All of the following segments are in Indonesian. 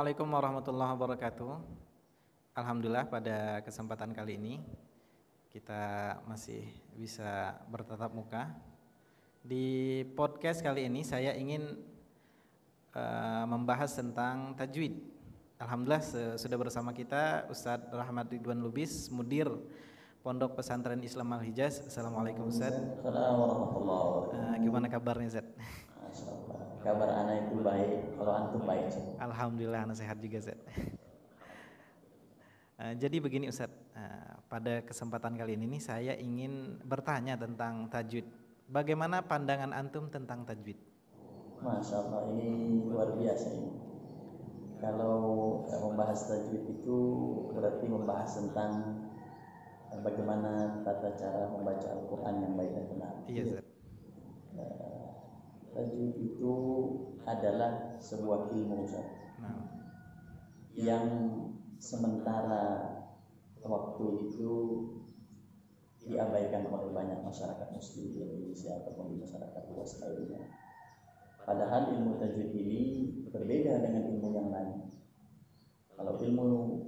Assalamualaikum warahmatullahi wabarakatuh. Alhamdulillah pada kesempatan kali ini kita masih bisa bertatap muka. Di podcast kali ini saya ingin membahas tentang tajwid. Alhamdulillah sudah bersama kita Ustadz Rahmat Ridwan Lubis, Mudir Pondok Pesantren Islam Al-Hijaz. Assalamualaikum Ustadz. Assalamualaikum warahmatullahi wabarakatuh. Gimana kabarnya Ustadz? Kabar anak itu baik, kalau antum baik. Alhamdulillah anak sehat juga Ustadz. Jadi begini Ustadz, pada kesempatan kali ini saya ingin bertanya tentang tajwid. Bagaimana pandangan antum tentang tajwid? Masya Allah, ini luar biasa ini. Kalau membahas tajwid itu berarti membahas tentang bagaimana tata cara membaca Al-Quran yang baik dan benar. Iya Ustadz. Tajwid itu adalah sebuah ilmu yang sementara waktu itu diabaikan oleh banyak masyarakat muslim di Indonesia ataupun di masyarakat luas lainnya. Padahal ilmu tajwid ini berbeda dengan ilmu yang lain. Kalau ilmu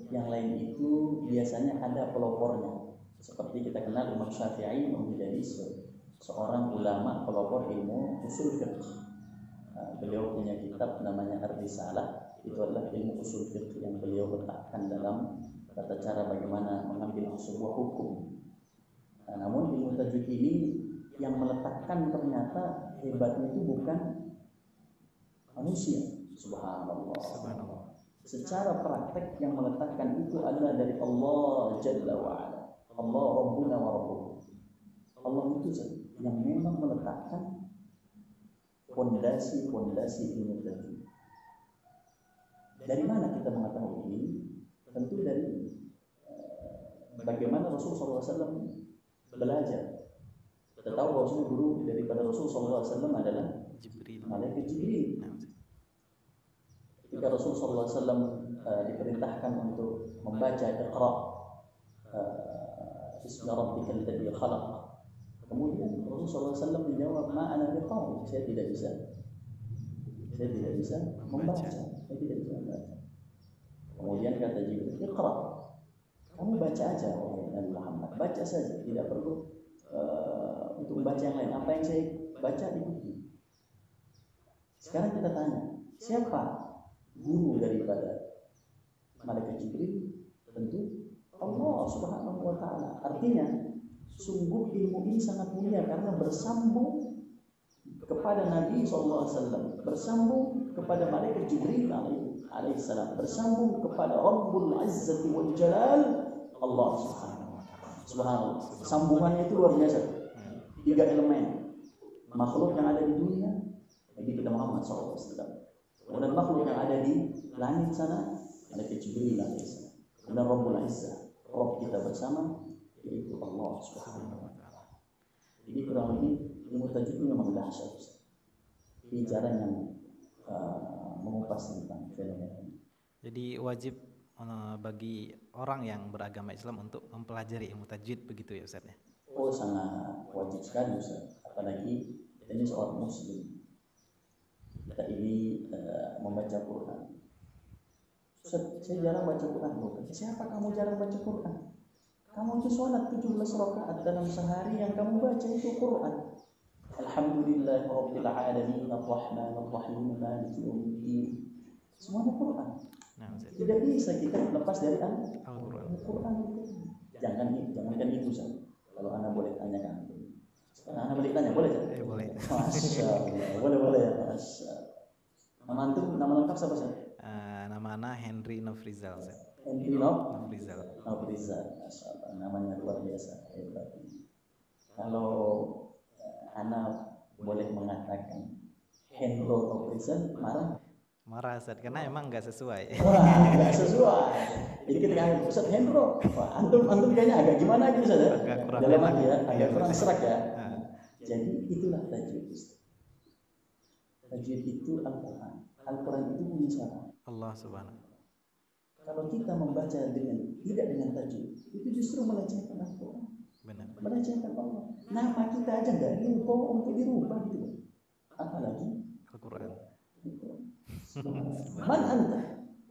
yang lain itu biasanya ada pelopornya. Seperti kita kenal Imam Syafi'i menjadi seorang ulama pelopor ilmu usul fiqh. Beliau punya kitab namanya Ar-Risalah. Itu adalah ilmu usul fiqh yang beliau letakkan dalam tata cara bagaimana mengambil sebuah hukum. Namun ilmu tajwid ini yang meletakkan ternyata hebatnya itu bukan manusia. Subhanallah. Secara praktek yang meletakkan itu adalah dari Allah Jalla wa'ala. Allah Rabbuna wa Rabbukum. Allah itu yang memang meletakkan fondasi ilmu tajwid. Dari mana kita mengetahui ini? Tentu dari bagaimana Rasulullah SAW belajar. Kita tahu bahwa guru daripada Rasulullah SAW adalah Malaikat Jibril. Ketika Rasulullah SAW diperintahkan untuk membaca Iqra Bismi rabbikal ladzi khalaq. Kemudian Rasulullah SAW menjawab, "Ma'ana biqari." Saya tidak bisa membaca. Kemudian kata Jibril, "Iqra." Kamu baca aja, wahai Nabi Muhammad. Baca saja, tidak perlu untuk membaca yang lain. Apa yang saya baca ikuti. Sekarang kita tanya, siapa guru daripada Malaikat Jibril? Tentu Allah Subhanahu wa Ta'ala. Artinya sungguh ilmu ini sangat mulia karena bersambung kepada Nabi SAW, bersambung kepada Malaikat Jibril alaihissalam, bersambung kepada Rabbul Izzati wal Jalal Allah Subhanahu wa Ta'ala. Subhanallah. Sambungannya itu luar biasa. 3 elemen makhluk yang ada di dunia, Nabi kita Muhammad SAW. Kemudian makhluk yang ada di langit sana, Malaikat Jibril alaihissalam. Kemudian Rabbul Izzah, Rabb kita bersama, yaitu Allah Subhanahu wa Ta'ala. Jadi kurang lebih ilmu tajwid itu memang dahsyat. Ini cara yang mengupas tentang fenomena ini. Jadi wajib bagi orang yang beragama Islam untuk mempelajari ilmu tajwid, begitu ya Ustaz ya? Oh, sangat wajib sekali Ustaz. Apalagi ini seorang muslim. Kita ini membaca Quran. Ustaz, saya jarang baca Quran. Siapa kamu jarang baca Quran? Kamu itu sholat 17 rakaat dalam sehari, yang kamu baca itu Quran. Alhamdulillah Rabbil Alamin Ar-Rahman Ar-Rahim Maliki Yaumiddin. Semuanya Quran. Tidak bisa kita lepas dari Al-Quran. Jangankan itu saja. Kalau Anda boleh tanyakan. Sekarang Anda boleh tanya, boleh tak? Boleh. Masya Allah. Boleh ya. Masya Allah. Nama lengkap siapa sih? Nama Ana Henry Nofrizal. Henry Nofrizal. Masya Allah. Namanya luar biasa. Kalau Ana boleh mengatakan Henry Nofrizal, marah Ustaz, karena emang nggak sesuai. Wah, nggak sesuai. Jadi ketika Ustaz Hendro, antum kayaknya agak gimana gitu Ustaz ya? Dalam hati ya, agak kurang serak ya. Jadi itulah tajwid. Tajwid itu Al-Quran. Al-Quran itu punya cara. Allah Subhanahu. Kalau kita membaca tidak dengan tajwid, itu justru melecehkan Al-Quran. Benar. Melecehkan Allah. Nama kita aja nggak diubah untuk dirubah gitu. Apalagi Al-Quran. Man anta?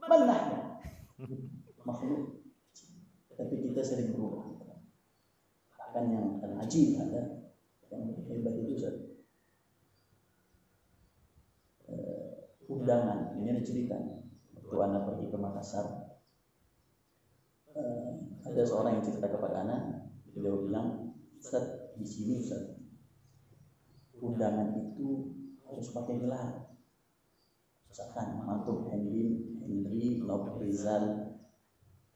Manahnya makhluk, tapi kita sering berubah. Bahkan yang ajib ada yang hebat itu undangan. Ini ada ceritanya. Waktu anak pergi ke Makassar, ada seorang yang cerita kepada anak. Beliau bilang, Ustaz, di sini Ustaz, undangan itu harus pakai gelar. Misalkan antum Henry Nobrizal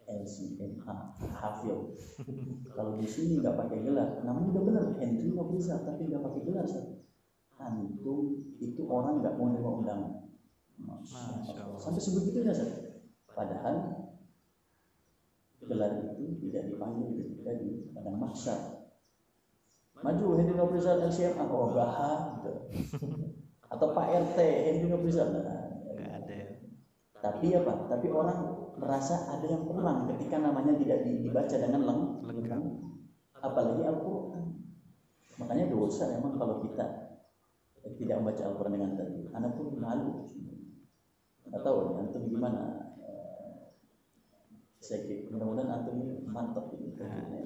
LCMA Hafil. Kalau di sini nggak pakai gelar, namanya udah benar Henry Nobrizal, tapi nggak pakai gelar. Antum itu orang nggak mau nerima undangan. Sampai sebegitunya saja. Padahal gelar itu tidak dipanggil ketika di padang mahsyar. Maju Henry Nobrizal LCMA, oh gitu. Atau Pak RT Henry Nobrizal, nggak ada. Tapi apa? Tapi orang merasa ada yang kurang ketika namanya tidak dibaca dengan lengkap. Apalagi Al-Quran. Makanya dosa memang kalau kita tidak membaca Al-Quran dengan tajwid. Anak pun malu. Nggak tahu antum gimana. Saya kira mudah-mudahan antum ini mantap ini.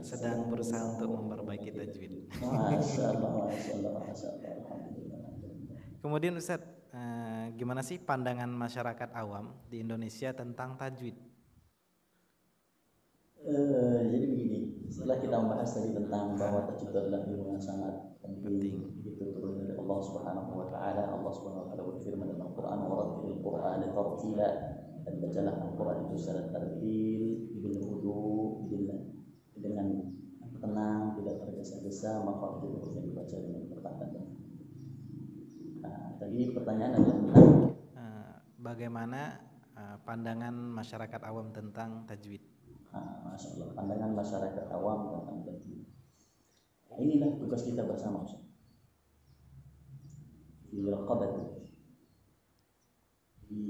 Sedang berusaha untuk memperbaiki tajwid. Masya Allah. Alhamdulillah. Kemudian Ustaz, gimana sih pandangan masyarakat awam di Indonesia tentang tajwid? Jadi begini, setelah kita membahas tadi tentang bahwa tajwid adalah ilmu yang sangat penting, itu turun dari Allah Subhanahu wa taala. Allah Subhanahu wa taala berfirman dalam Al-Qur'an, "Wa rattilil Qur'ana tartila." Dan bacalah Al-Quran itu secara tartil, bil wudu, dengan tenang, tidak tergesa-gesa, maka itu harus dibaca dengan perkataan. Nah, tadi pertanyaan adalah tentang bagaimana pandangan masyarakat awam tentang tajwid. Masya Allah, pandangan masyarakat awam tentang tajwid. Nah, inilah tugas kita bersama. Di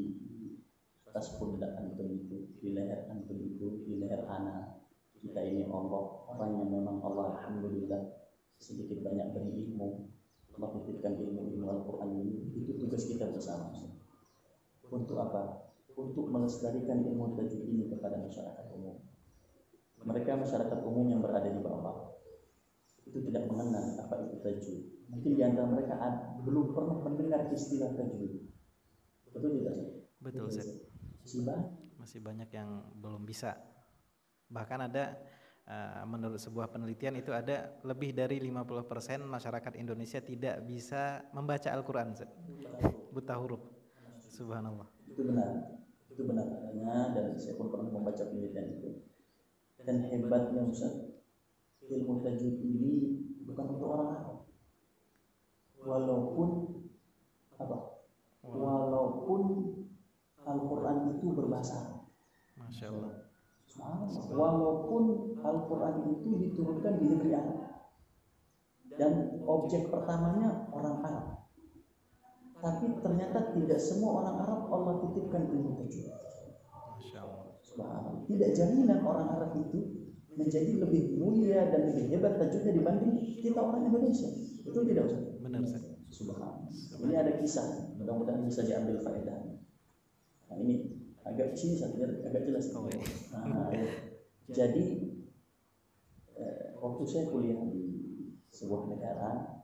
atas pundak antum itu, di leher antum itu, di leher anak kita ini orang yang memang Allah alhamdulillah sedikit banyak berilmu. Allah titipkan ilmu Al-Quran ini. Itu tugas kita bersama. Untuk apa? Untuk melestarikan ilmu tajwid ini kepada masyarakat umum. Mereka masyarakat umum yang berada di bawah itu tidak mengenal apa itu tajwid. Mungkin di antara mereka belum pernah mendengar istilah tajwid. Betul tidak? Betul, Ustaz. Masih banyak yang belum bisa. Bahkan ada menurut sebuah penelitian itu ada lebih dari 50% masyarakat Indonesia tidak bisa membaca Al-Quran, buta huruf. Subhanallah. Itu benar adanya, dan saya pun pernah membaca penelitian itu. Dan hebatnya Ustaz, ilmu tajwid ini bukan untuk orang Arab. Walaupun Al-Quran itu berbahasa Arab. Masya Allah. Walaupun Al-Quran itu diturunkan di negeri Arab dan objek pertamanya orang Arab, tapi ternyata tidak semua orang Arab Allah titipkan ilmu tajwid. Masya Allah. Subhanallah. Tidak jaminan orang Arab itu menjadi lebih mulia dan lebih hebat tajwidnya dibanding kita orang Indonesia. Betul tidak Ustaz? Benar Ustaz. Subhanallah. Ini ada kisah, mudah-mudahan bisa diambil faedahnya. Nah, ini agak sini agak jelas. Jadi waktu saya kuliah di sebuah negara,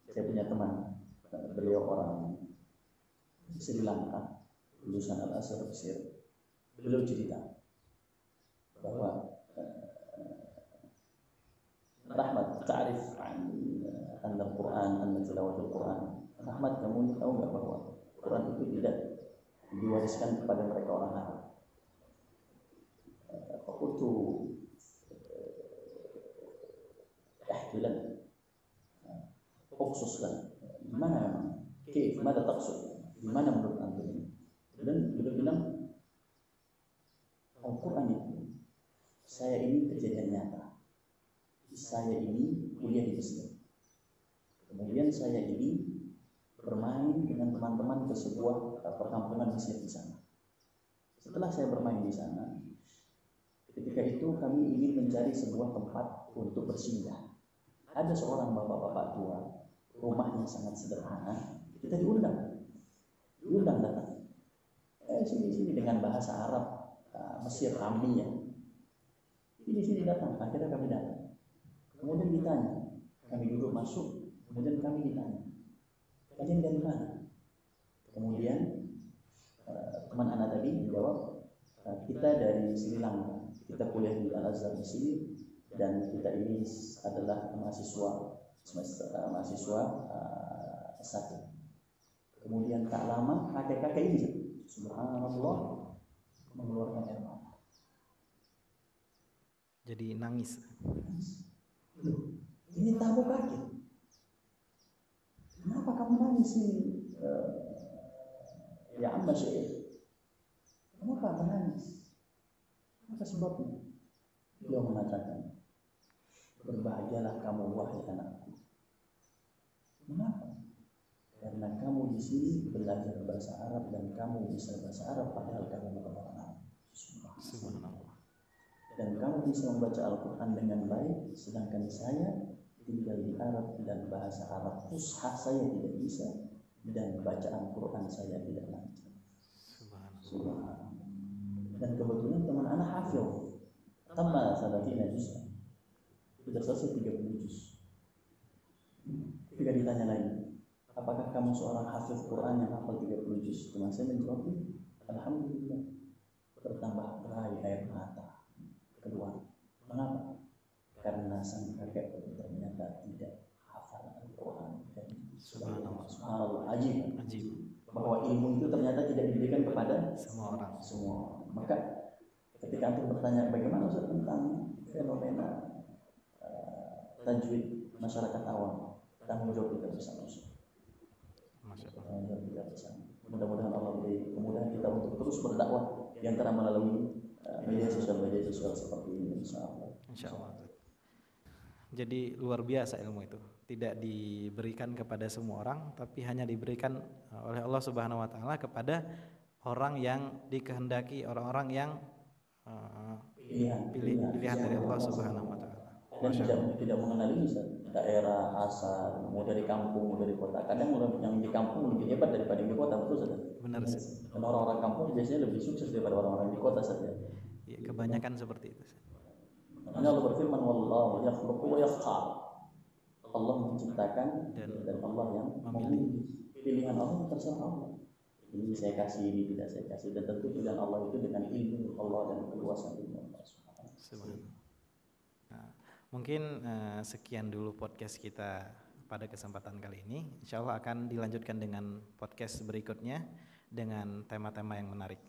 saya punya teman, beliau orang Sri Lanka, lulusan Al-Azhar Mesir. Beliau cerita bahwa Rahmat, ta'rif an Al-Quran, an tilawatul Quran. Rahmat, kamu tahu nggak bahwa Quran itu tidak diwariskan kepada mereka orang Arab? Aku bilang khususkan gimana memang? Gimana taksud? Gimana menurut antum ini? Dan beliau bilang Al-Quran itu, saya ini kejadian nyata. Saya ini kuliah di Mesir. Kemudian saya ini bermain dengan teman-teman ke sebuah perkampungan Mesir di sana. Setelah saya bermain di sana, ketika itu kami ingin mencari sebuah tempat untuk bersinggah. Ada seorang bapak-bapak tua, rumahnya sangat sederhana. Kita diundang datang. Sini dengan bahasa Arab Mesir Ammiya. Sini datang. Akhirnya kami datang. Kemudian ditanya, kami duduk masuk. Kemudian kami ditanya, kalian dari mana? Kemudian teman anak tadi menjawab, kita dari Sri Lanka. Kita kuliah di Al Azhar di sini dan kita ini adalah mahasiswa S1. Kemudian tak lama kakek-kakek ini, subhanallah, mengeluarkan air mata. Jadi nangis. Loh, ini tamu kaget. Kenapa kamu nangis ini? Ya amma syekh. Kenapa menangis? Apa sebabnya? Beliau mengatakan, berbahagialah kamu wahai anakku. Kenapa? Karena kamu di sini belajar bahasa Arab dan kamu bisa bahasa Arab padahal kamu bukan orang Arab. Subhanallah. Dan kamu bisa membaca Al-Quran dengan baik, sedangkan saya tinggal di Arab dan bahasa Arab fushah saya tidak bisa dan bacaan Quran saya tidak lancar. Subhanallah. Dan kebetulan teman anak hafil tambah 30 juz. Sudah selesai 30 juz. Ketika ditanya lagi, apakah kamu seorang hafiz Quran yang hafal 30 juz? Teman saya menjawab, alhamdulillah. Bertambah berair air mata. Kedua, mengapa? Karena sang kakek ternyata tidak hafal Al-Quran. Subhanallah, ajib. Bahwa ilmu itu ternyata tidak diberikan kepada semua. Maka ketika antum bertanya bagaimana Ustaz tentang fenomena tajwid masyarakat awam, tanggung jawab kita bersama. Mudah-mudahan Allah beri kemudahan kita untuk terus berdakwah di antara melalui media sosial seperti ini, insyaallah. Jadi luar biasa ilmu itu, tidak diberikan kepada semua orang, tapi hanya diberikan oleh Allah Subhanahu Wa Taala kepada orang yang dikehendaki, orang-orang yang pilihan dari Allah Subhanahu Wa Taala. Dan tidak mengenali daerah asal, mau dari kampung, mau dari kota. Kadang orang yang di kampung lebih hebat daripada yang di kota, betul saja. Benar sih. Dan orang-orang kampung biasanya lebih sukses daripada orang-orang di kota saja. Ya, kebanyakan seperti itu. Makanya Allah berfirman, wallahu yakhluqu wa yakhtar. Allah menciptakan dan Allah yang memilih. Pilihan Allah terserah Allah. Ini saya kasih, ini tidak saya kasih. Dan tentu pilihan Allah itu dengan ilmu Allah dan kekuasaan ilmu Allah. Subhanallah. Nah, mungkin sekian dulu podcast kita pada kesempatan kali ini. Insya Allah akan dilanjutkan dengan podcast berikutnya dengan tema-tema yang menarik.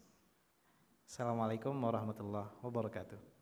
Assalamualaikum warahmatullahi wabarakatuh.